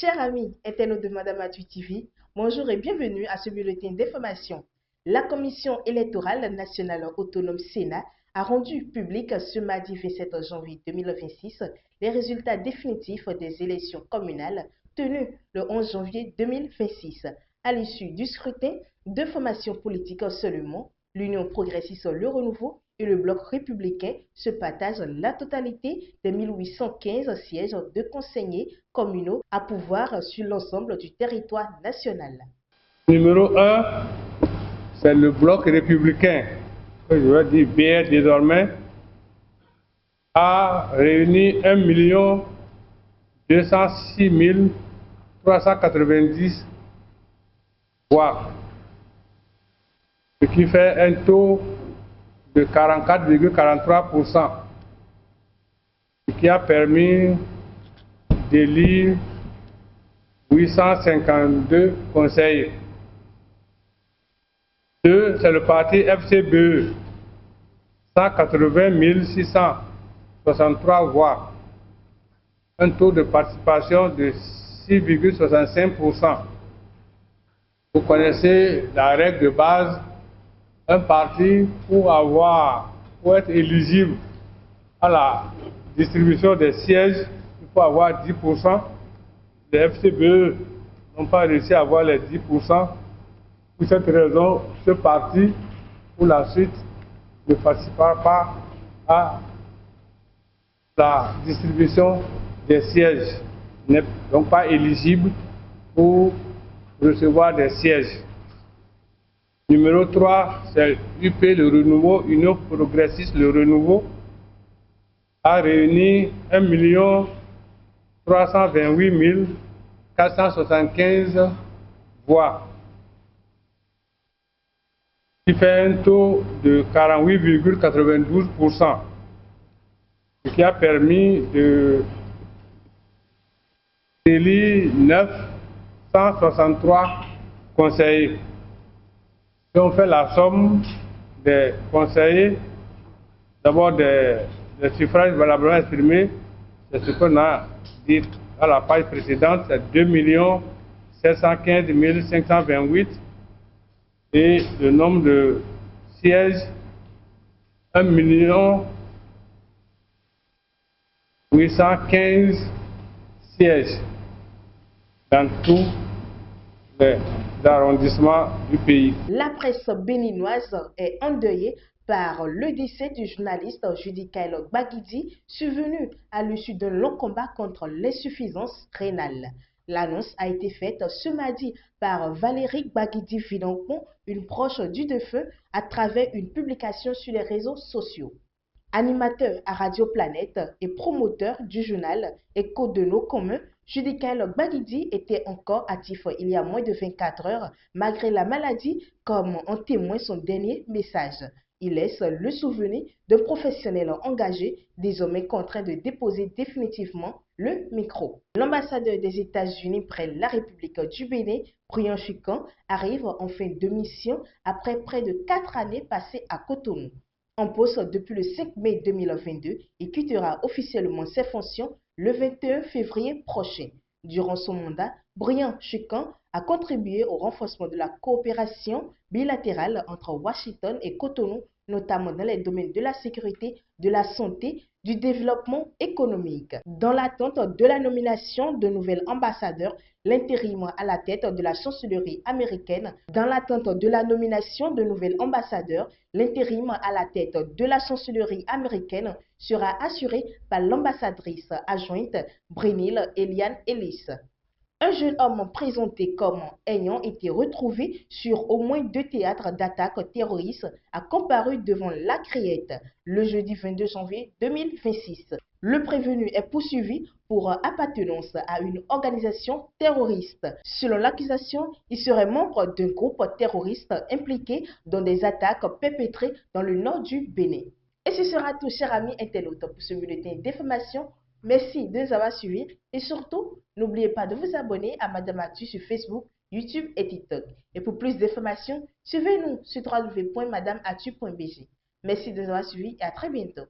Chers amis internautes de Madame Atu TV, bonjour et bienvenue à ce bulletin d'information. La Commission électorale nationale autonome Sénat a rendu public ce mardi 27 janvier 2026 les résultats définitifs des élections communales tenues le 11 janvier 2026. À l'issue du scrutin, deux formations politiques seulement, l'Union progressiste Le Renouveau et le Bloc républicain, se partagent la totalité des 1815 sièges de conseillers communaux à pouvoir sur l'ensemble du territoire national. Numéro 1, c'est le Bloc républicain, que je vais dire BR désormais, a réuni 1 206 390 voix, ce qui fait un taux de 44,43%, ce qui a permis d'élire 852 conseillers. 2, c'est le parti FCBE, 180 663 voix, un taux de participation de 6,65%. Vous connaissez la règle de base, un parti pour être éligible à la distribution des sièges, il faut avoir 10%. Les FCBE n'ont pas réussi à avoir les 10%. Pour cette raison, ce parti, pour la suite, ne participera pas à la distribution des sièges, n'est donc pas éligible pour recevoir des sièges. Numéro 3, c'est UP Le Renouveau, Union progressiste Le Renouveau, a réuni 1 328 475 voix, qui fait un taux de 48,92%, ce qui a permis d'élire 963 conseillers. Si on fait la somme des conseillers, d'abord des suffrages valablement exprimés, c'est ce qu'on a dit à la page précédente, c'est 2 715 528, et le nombre de sièges, 1 815 sièges dans tous les arrondissements du pays. La presse béninoise est endeuillée par le décès du journaliste Judicaël Gbagidi, survenu à l'issue d'un long combat contre l'insuffisance rénale. L'annonce a été faite ce mardi par Valérie Gbagidi Vidampon, une proche du défunt, à travers une publication sur les réseaux sociaux. Animateur à Radio Planète et promoteur du journal Écho de nos communs, Judicaël Gbagidi était encore actif il y a moins de 24 heures malgré la maladie, comme en témoigne son dernier message. Il laisse le souvenir d'un professionnel engagé, désormais contraint de déposer définitivement le micro. L'ambassadeur des États-Unis près la République du Bénin, Brian Chican, arrive en fin de mission après près de 4 années passées à Cotonou. En poste depuis le 5 mai 2022, il quittera officiellement ses fonctions le 21 février prochain. Durant son mandat, Brian Chican a contribué au renforcement de la coopération bilatérale entre Washington et Cotonou, notamment dans les domaines de la sécurité, de la santé, du développement économique. Dans l'attente de la nomination de nouvel ambassadeur, l'intérim à la tête de la chancellerie américaine, sera assuré par l'ambassadrice adjointe Brynil Eliane Ellis. Un jeune homme présenté comme ayant été retrouvé sur au moins 2 théâtres d'attaques terroristes a comparu devant la Criette le jeudi 22 janvier 2026. Le prévenu est poursuivi pour appartenance à une organisation terroriste. Selon l'accusation, il serait membre d'un groupe terroriste impliqué dans des attaques perpétrées dans le nord du Bénin. Et ce sera tout, chers amis internautes, pour ce bulletin d'information. Merci de nous avoir suivis et surtout, n'oubliez pas de vous abonner à Madame Atu sur Facebook, YouTube et TikTok. Et pour plus d'informations, suivez-nous sur www.madameatu.bg. Merci de nous avoir suivis et à très bientôt.